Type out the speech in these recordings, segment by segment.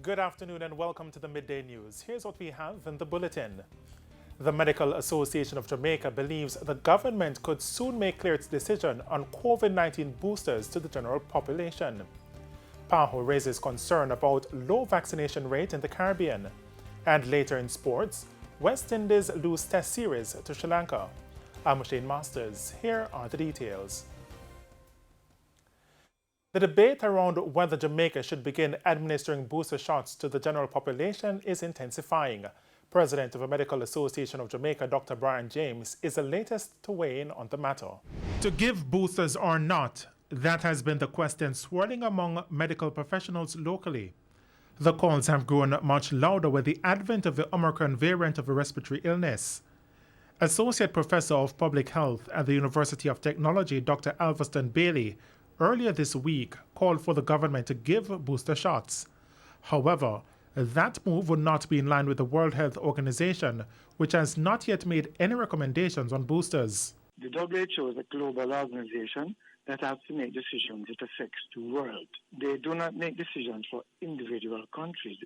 Good afternoon and welcome to the Midday News. Here's what we have in the bulletin. The Medical Association of Jamaica believes the government could soon make clear its decision on COVID-19 boosters to the general population. PAHO raises concern about low vaccination rate in the Caribbean. And later in sports, West Indies lose Test series to Sri Lanka. I'm Shane Masters. Here are the details. The debate around whether Jamaica should begin administering booster shots to the general population is intensifying. President of the Medical Association of Jamaica, Dr. Brian James, is the latest to weigh in on the matter. To give boosters or not, that has been the question swirling among medical professionals locally. The calls have grown much louder with the advent of the Omicron variant of a respiratory illness. Associate Professor of Public Health at the University of Technology, Dr. Alveston Bailey, earlier this week called for the government to give booster shots. However, that move would not be in line with the World Health Organization, which has not yet made any recommendations on boosters. The WHO is a global organization that has to make decisions that affect the world. They do not make decisions for individual countries.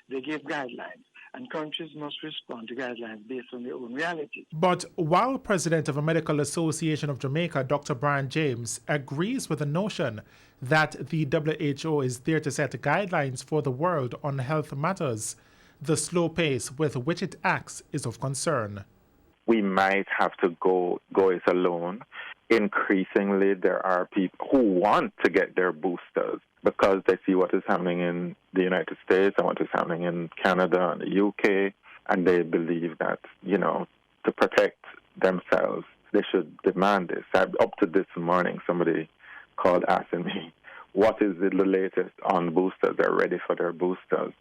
They give guidelines, and countries must respond to guidelines based on their own reality. But while President of the Medical Association of Jamaica, Dr. Brian James, agrees with the notion that the WHO is there to set guidelines for the world on health matters, the slow pace with which it acts is of concern. We might have to go it alone. Increasingly, there are people who want to get their boosters because they see what is happening in the United States and what is happening in Canada and the UK, and they believe that, to protect themselves, they should demand this. Up to this morning, somebody called asking me, what is the latest on boosters? They're ready for their boosters.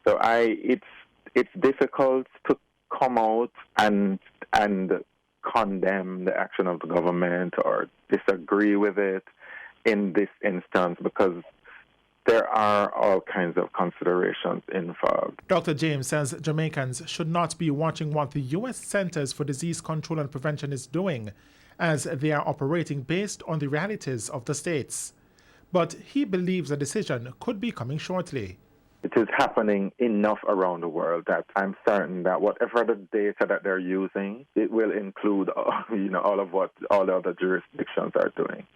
So it's difficult to come out and condemn the action of the government or disagree with it in this instance because there are all kinds of considerations involved. Dr. James says Jamaicans should not be watching what the U.S. Centers for Disease Control and Prevention is doing, as they are operating based on the realities of the states. But he believes a decision could be coming shortly. It is happening enough around the world that I'm certain that whatever the data that they're using, it will include all of what all the other jurisdictions are doing.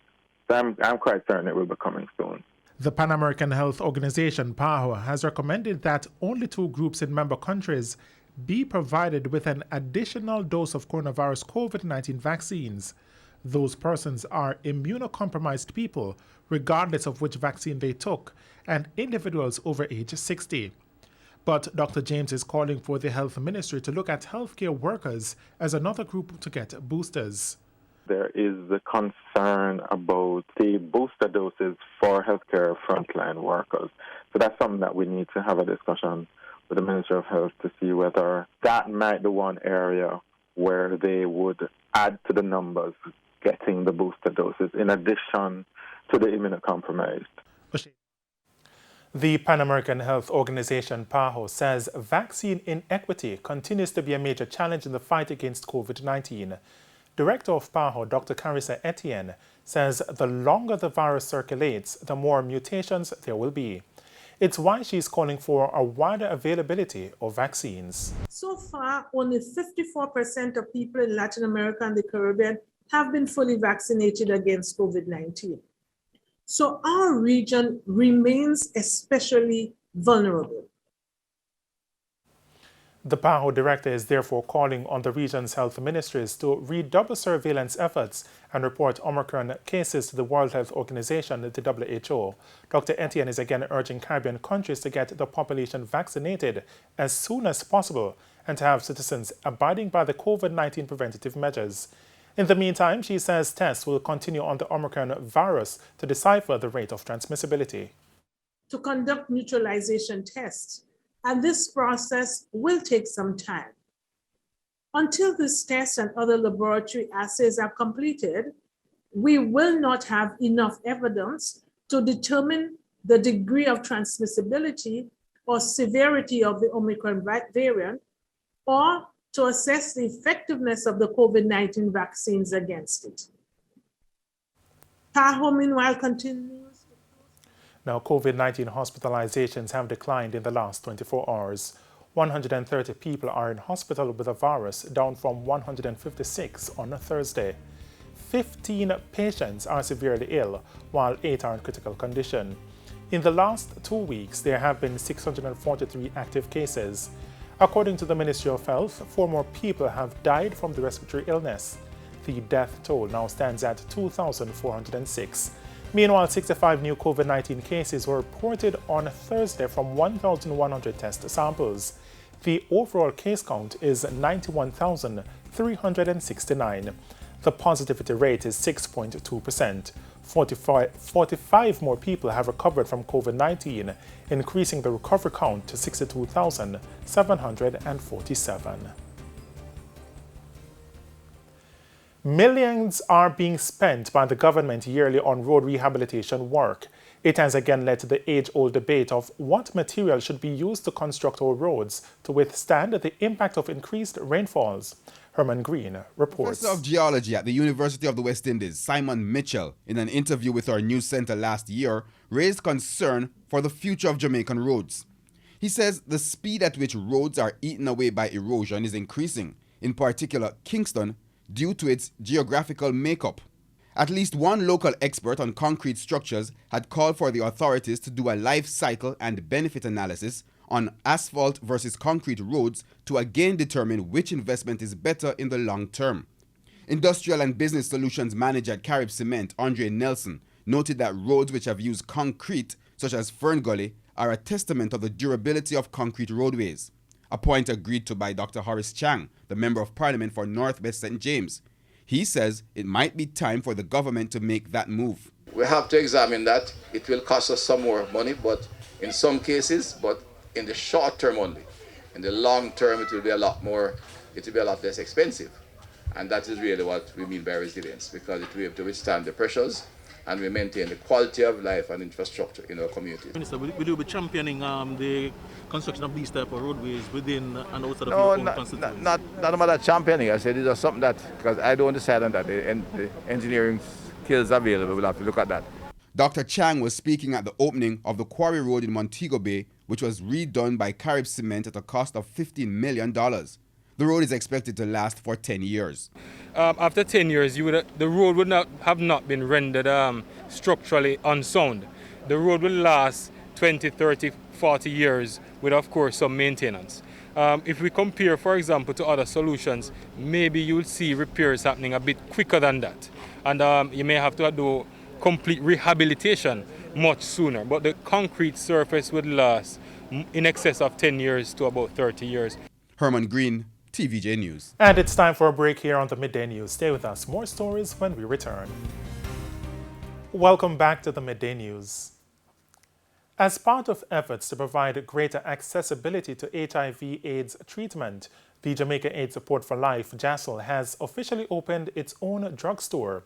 So I'm quite certain it will be coming soon. The Pan American Health Organization, PAHO, has recommended that only 2 groups in member countries be provided with an additional dose of coronavirus COVID-19 vaccines. Those persons are immunocompromised people, regardless of which vaccine they took, and individuals over age 60. But Dr. James is calling for the health ministry to look at healthcare workers as another group to get boosters. There is the concern about the booster doses for healthcare frontline workers. So that's something that we need to have a discussion with the Ministry of Health to see whether that might be one area where they would add to the numbers getting the booster doses in addition to the immunocompromised. The Pan American Health Organization, PAHO, says vaccine inequity continues to be a major challenge in the fight against COVID-19. Director of PAHO, Dr. Carissa Etienne, says the longer the virus circulates, the more mutations there will be. It's why she's calling for a wider availability of vaccines. So far, only 54% of people in Latin America and the Caribbean have been fully vaccinated against COVID-19. So our region remains especially vulnerable. The PAHO director is therefore calling on the region's health ministries to redouble surveillance efforts and report Omicron cases to the World Health Organization, the WHO. Dr. Etienne is again urging Caribbean countries to get the population vaccinated as soon as possible and to have citizens abiding by the COVID-19 preventative measures. In the meantime, she says tests will continue on the Omicron virus to decipher the rate of transmissibility. To conduct neutralization tests, and this process will take some time. Until this test and other laboratory assays are completed, we will not have enough evidence to determine the degree of transmissibility or severity of the Omicron variant, or to assess the effectiveness of the COVID-19 vaccines against it. PAHO, meanwhile, continues. Now, COVID-19 hospitalizations have declined in the last 24 hours. 130 people are in hospital with the virus, down from 156 on a Thursday. 15 patients are severely ill, while 8 are in critical condition. In the last 2 weeks, there have been 643 active cases. According to the Ministry of Health, 4 more people have died from the respiratory illness. The death toll now stands at 2,406. Meanwhile, 65 new COVID-19 cases were reported on Thursday from 1,100 test samples. The overall case count is 91,369. The positivity rate is 6.2%. 45 more people have recovered from COVID-19, increasing the recovery count to 62,747. Millions are being spent by the government yearly on road rehabilitation work. It has again led to the age-old debate of what material should be used to construct our roads to withstand the impact of increased rainfalls. Herman Green reports. Professor of Geology at the University of the West Indies, Simon Mitchell, in an interview with our news center last year, raised concern for the future of Jamaican roads. He says the speed at which roads are eaten away by erosion is increasing, in particular Kingston, due to its geographical makeup. At least one local expert on concrete structures had called for the authorities to do a life cycle and benefit analysis on asphalt versus concrete roads to again determine which investment is better in the long term. Industrial and Business Solutions Manager at Carib Cement, Andre Nelson, noted that roads which have used concrete, such as Fern Gully, are a testament of the durability of concrete roadways, a point agreed to by Dr. Horace Chang, the Member of Parliament for North West St. James. He says it might be time for the government to make that move. We have to examine that. It will cost us some more money, but in some cases, but in the short term only. In the long term, it will be a lot less expensive. And that is really what we mean by resilience, because it will be able to withstand the pressures and we maintain the quality of life and infrastructure in our community. Minister, will you be championing the construction of these type of roadways within and outside of your own constituency? Not about championing. I said it's just something that, because I don't decide on that, the engineering skills available, we'll have to look at that. Dr. Chang was speaking at the opening of the Quarry Road in Montego Bay, which was redone by Carib Cement at a cost of $15 million. The road is expected to last for 10 years. After 10 years, the road would not have been rendered structurally unsound. The road will last 20, 30, 40 years with, of course, some maintenance. If we compare, for example, to other solutions, maybe you'll see repairs happening a bit quicker than that. And you may have to do complete rehabilitation much sooner. But the concrete surface would last in excess of 10 years to about 30 years. Herman Green, TVJ News. And it's time for a break here on the Midday News. Stay with us. More stories when we return. Welcome back to the Midday News. As part of efforts to provide greater accessibility to HIV/AIDS treatment, the Jamaica AIDS Support for Life, JASL, has officially opened its own drugstore.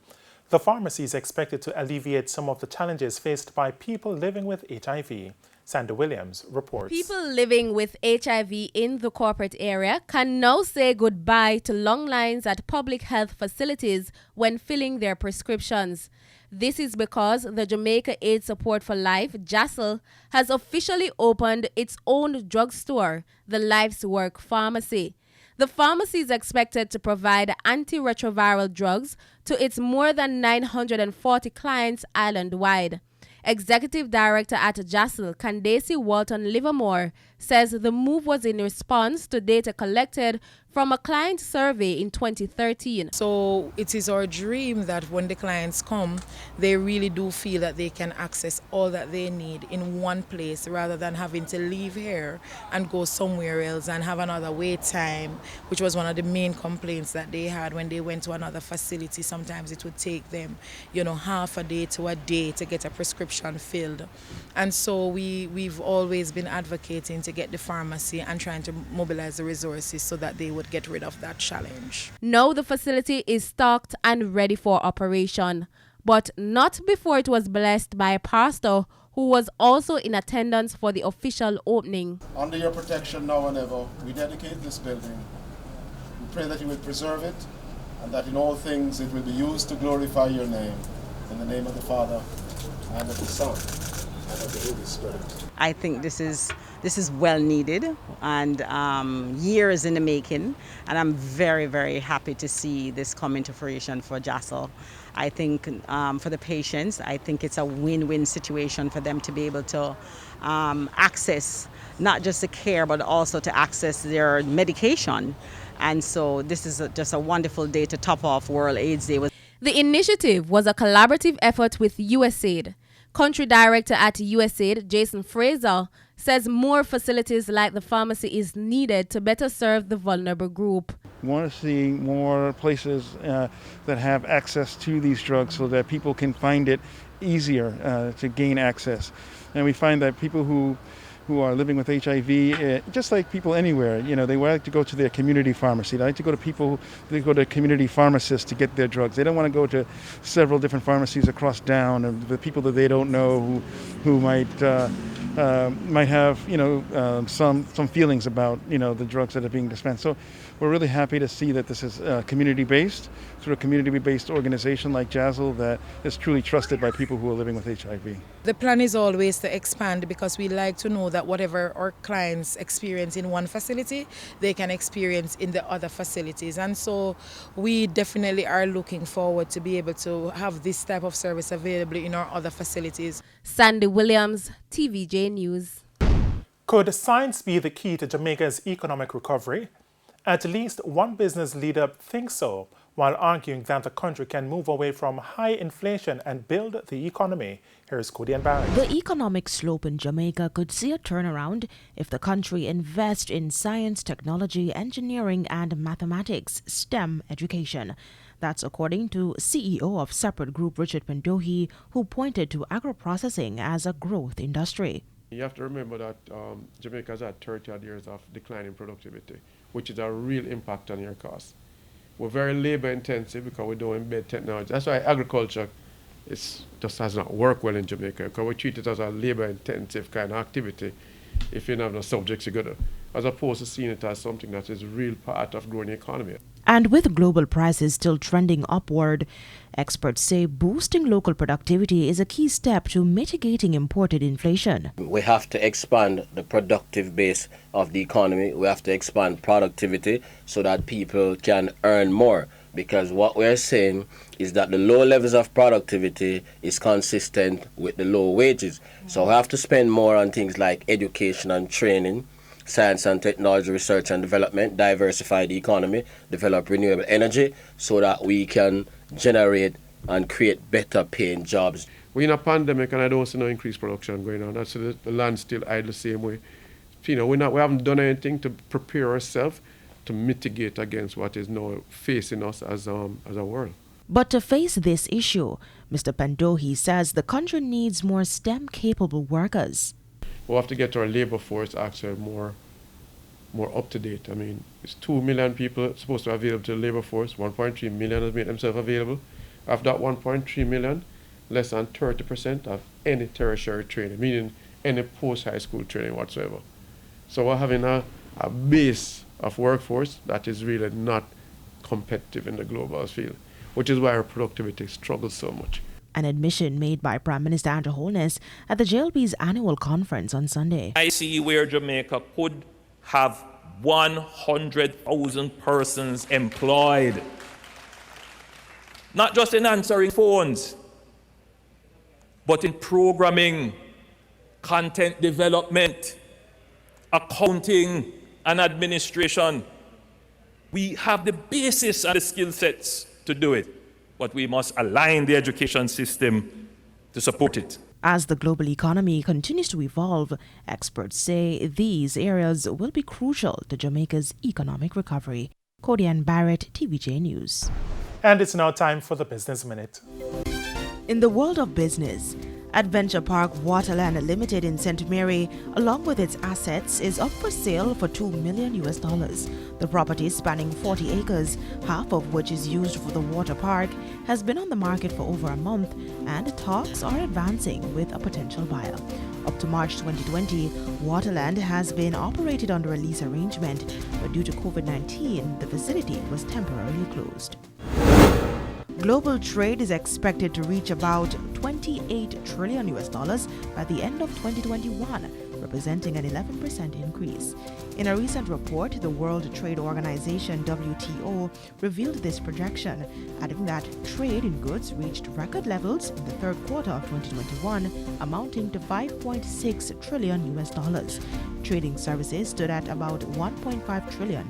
The pharmacy is expected to alleviate some of the challenges faced by people living with HIV. Sandra Williams reports. People living with HIV in the corporate area can now say goodbye to long lines at public health facilities when filling their prescriptions. This is because the Jamaica AIDS Support for Life, JASL, has officially opened its own drugstore, the Life's Work Pharmacy. The pharmacy is expected to provide antiretroviral drugs to its more than 940 clients island-wide. Executive Director at JASL, Candace Walton Livermore, says the move was in response to data collected from a client survey in 2013. So it is our dream that when the clients come, they really do feel that they can access all that they need in one place rather than having to leave here and go somewhere else and have another wait time, which was one of the main complaints that they had when they went to another facility. Sometimes it would take them, half a day to a day to get a prescription filled. And so we've always been advocating to get the pharmacy and trying to mobilize the resources so that they would get rid of that challenge. Now the facility is stocked and ready for operation, but not before it was blessed by a pastor who was also in attendance for the official opening. Under your protection now and ever, we dedicate this building. We pray that you will preserve it and that in all things it will be used to glorify your name. In the name of the Father and of the Son and I believe it's good. I think this is well needed and years in the making, and I'm very, very happy to see this come into fruition for JASL. I think for the patients, I think it's a win-win situation for them to be able to access not just the care but also to access their medication. And so this is just a wonderful day to top off World AIDS Day. The initiative was a collaborative effort with USAID. Country Director at USAID, Jason Fraser, says more facilities like the pharmacy is needed to better serve the vulnerable group. We want to see more places that have access to these drugs so that people can find it easier to gain access. And we find that people who are living with HIV, just like people anywhere, they like to go to their community pharmacy. They like to go to community pharmacists to get their drugs. They don't want to go to several different pharmacies across town and the people that they don't know who might have some feelings about the drugs that are being dispensed. So we're really happy to see that this is community-based, through a community-based organization like JASL that is truly trusted by people who are living with HIV. The plan is always to expand because we like to know that whatever our clients experience in one facility, they can experience in the other facilities. And so we definitely are looking forward to be able to have this type of service available in our other facilities. Sandy Williams, TVJ News. Could science be the key to Jamaica's economic recovery? At least one business leader thinks so, while arguing that the country can move away from high inflation and build the economy. Here's Cody and Barry. The economic slope in Jamaica could see a turnaround if the country invests in science, technology, engineering, and mathematics, STEM education. That's according to CEO of Separate Group Richard Pendohi, who pointed to agro-processing as a growth industry. You have to remember that Jamaica has had 30 odd years of declining productivity, which is a real impact on your costs. We're very labor intensive because we don't embed technology. That's why agriculture just has not worked well in Jamaica, because we treat it as a labor intensive kind of activity. If you don't have no subjects, you gotta, as opposed to seeing it as something that is a real part of growing the economy. And with global prices still trending upward, experts say boosting local productivity is a key step to mitigating imported inflation. We have to expand the productive base of the economy. We have to expand productivity so that people can earn more. Because what we're saying is that the low levels of productivity is consistent with the low wages. So we have to spend more on things like education and training, science and technology, research and development, diversify the economy, develop renewable energy so that we can generate and create better paying jobs. We're in a pandemic and I don't see no increased production going on. That's the land still idle the same way. We haven't done anything to prepare ourselves to mitigate against what is now facing us as a world. But to face this issue, Mr. Pendohi says the country needs more STEM-capable workers. We have to get our labor force actually more up to date. I mean, it's 2 million people supposed to be available to the labor force. 1.3 million has made themselves available. Of that 1.3 million, less than 30% have any tertiary training, meaning any post-high school training whatsoever. So we're having a base of workforce that is really not competitive in the global field, which is why our productivity struggles so much. An admission made by Prime Minister Andrew Holness at the JLB's annual conference on Sunday. I see where Jamaica could have 100,000 persons employed, not just in answering phones, but in programming, content development, accounting, and administration. We have the basis and the skill sets to do it, but we must align the education system to support it. As the global economy continues to evolve, experts say these areas will be crucial to Jamaica's economic recovery. Cody Ann Barrett, TVJ News. And it's now time for the Business Minute. In the world of business, Adventure Park Waterland Limited in St. Mary, along with its assets, is up for sale for $2 million. The property, spanning 40 acres, half of which is used for the water park, has been on the market for over a month, and talks are advancing with a potential buyer. Up to March 2020, Waterland has been operated under a lease arrangement, but due to COVID-19, the facility was temporarily closed. Global trade is expected to reach about $28 trillion by the end of 2021, representing an 11% increase. In a recent report, the World Trade Organization (WTO) revealed this projection, adding that trade in goods reached record levels in the third quarter of 2021, amounting to $5.6 trillion. Trading services stood at about $1.5 trillion.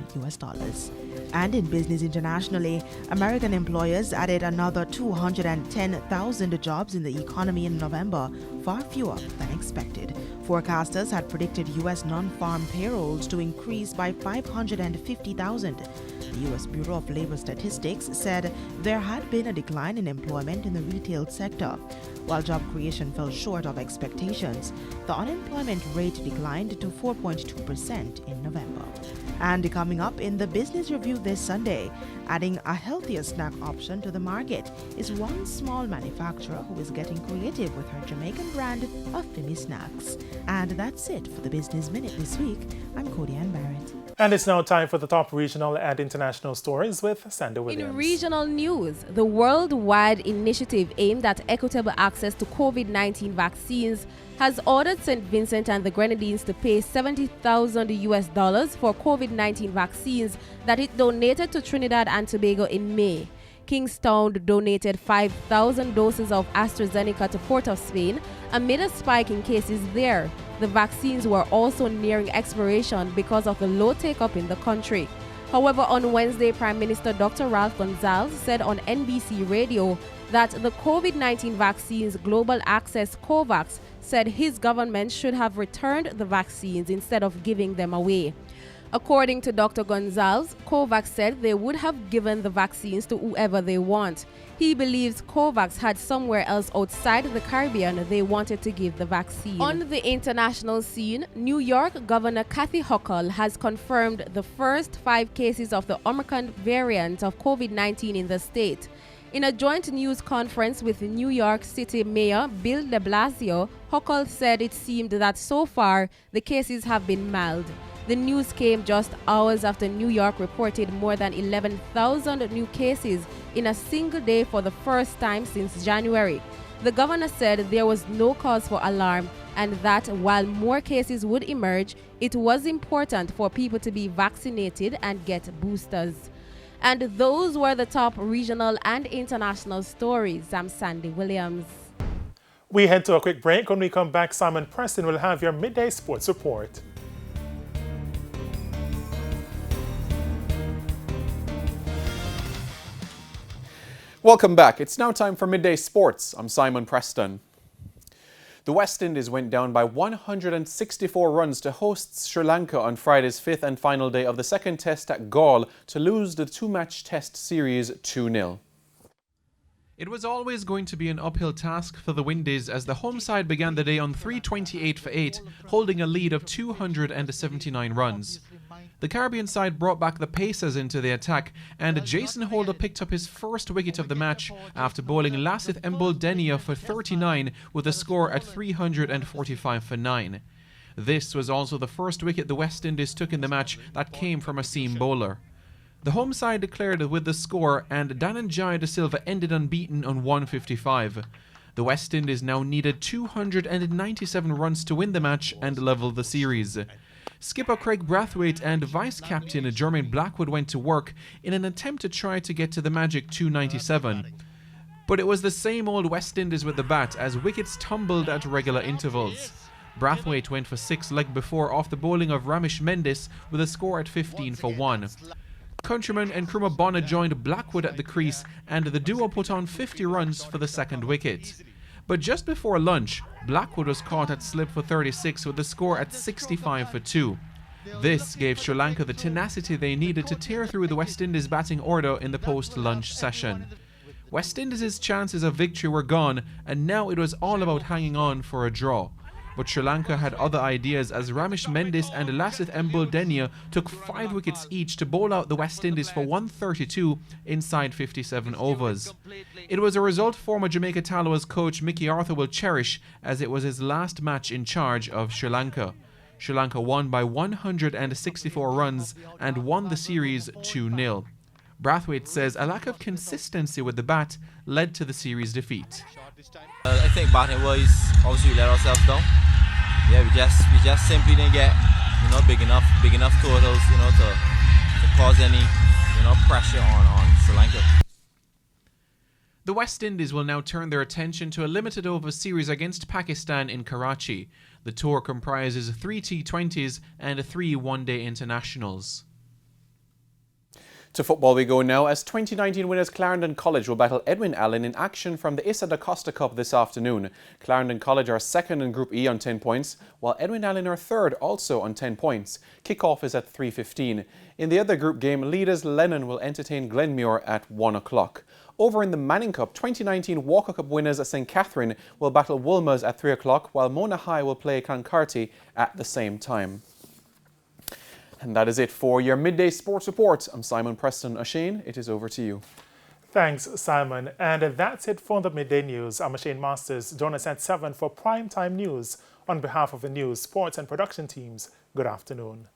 And in business internationally, American employers added another 210,000 jobs in the economy in November, far fewer than expected. Forecasters had predicted U.S. non-farm payrolls to increase by 550,000. The U.S. Bureau of Labor Statistics said there had been a decline in employment in the retail sector. While job creation fell short of expectations, the unemployment rate declined to 4.2% in November. And coming up in the Business Review this Sunday, adding a healthier snack option to the market is one small manufacturer who is getting creative with her Jamaican brand of Fimi Snacks. And that's it for the Business Minute this week. I'm Cody Ann Barrett. And it's now time for the top regional and international stories with Sandy Williams. In regional news, the worldwide initiative aimed at equitable access to COVID-19 vaccines has ordered St. Vincent and the Grenadines to pay $70,000 for COVID-19 vaccines that it donated to Trinidad and Tobago in May. Kingstown donated 5,000 doses of AstraZeneca to Port of Spain amid a spike in cases there. The vaccines were also nearing expiration because of the low take-up in the country. However, on Wednesday, Prime Minister Dr. Ralph Gonsalves said on NBC Radio that the COVID-19 vaccines Global Access COVAX said his government should have returned the vaccines instead of giving them away. According to Dr. Gonsalves, COVAX said they would have given the vaccines to whoever they want. He believes COVAX had somewhere else outside the Caribbean they wanted to give the vaccine. On the international scene, New York Governor Kathy Hochul has confirmed the first 5 cases of the Omicron variant of COVID-19 in the state. In a joint news conference with New York City Mayor Bill de Blasio, Hochul said it seemed that so far the cases have been mild. The news came just hours after New York reported more than 11,000 new cases in a single day for the first time since January. The governor said there was no cause for alarm and that while more cases would emerge, it was important for people to be vaccinated and get boosters. And those were the top regional and international stories. I'm Sandy Williams. We head to a quick break. When we come back, Simon Preston will have your midday sports report. Welcome back. It's now time for Midday Sports. I'm Simon Preston. The West Indies went down by 164 runs to host Sri Lanka on Friday's 5th and final day of the second test at Galle to lose the 2-match test series 2-0. It was always going to be an uphill task for the Windies as the home side began the day on 328 for 8, holding a lead of 279 runs. The Caribbean side brought back the Pacers into the attack, and Jason Holder picked up his first wicket of the match after bowling Lasith Embuldenia for 39 with a score at 345 for 9. This was also the first wicket the West Indies took in the match that came from a seam bowler. The home side declared with the score, and Dhananjaya De Silva ended unbeaten on 155. The West Indies now needed 297 runs to win the match and level the series. Skipper Craig Brathwaite and vice-captain Jermaine Blackwood went to work in an attempt to try to get to the magic 297. But it was the same old West Indies with the bat as wickets tumbled at regular intervals. Brathwaite went for 6 leg before off the bowling of Ramesh Mendis with a score at 15 for 1. Countryman and Nkrumah Bonner joined Blackwood at the crease and the duo put on 50 runs for the second wicket. But just before lunch, Blackwood was caught at slip for 36 with a score at 65 for 2. This gave Sri Lanka the tenacity they needed to tear through the West Indies batting order in the post-lunch session. West Indies' chances of victory were gone, and now it was all about hanging on for a draw. But Sri Lanka had other ideas as Ramesh Mendis and Lasith Embuldenia took 5 wickets each to bowl out the West Indies for 132 inside 57 overs. It was a result former Jamaica Tallawah's coach Mickey Arthur will cherish, as it was his last match in charge of Sri Lanka. Sri Lanka won by 164 runs and won the series 2-0. Brathwaite says a lack of consistency with the bat led to the series defeat. I think batting wise, obviously we let ourselves down. Yeah, we just simply didn't get big enough totals to cause any pressure on Sri Lanka. The West Indies will now turn their attention to a limited over series against Pakistan in Karachi. The tour comprises 3 T20s and 3 one-day internationals. To football we go now, as 2019 winners Clarendon College will battle Edwin Allen in action from the Issa da Costa Cup this afternoon. Clarendon College are second in Group E on 10 points, while Edwin Allen are third also on 10 points. Kick-off is at 3:15. In the other group game, leaders Lennon will entertain Glenmuir at 1 o'clock. Over in the Manning Cup, 2019 Walker Cup winners St Catherine will battle Woolmers at 3 o'clock, while Mona High will play Cloncarty at the same time. And that is it for your Midday Sports Report. I'm Simon Preston. Ashane, it is over to you. Thanks, Simon. And that's it for the Midday News. I'm Ashane Masters. Join us at 7 for Primetime News. On behalf of the news, sports and production teams, good afternoon.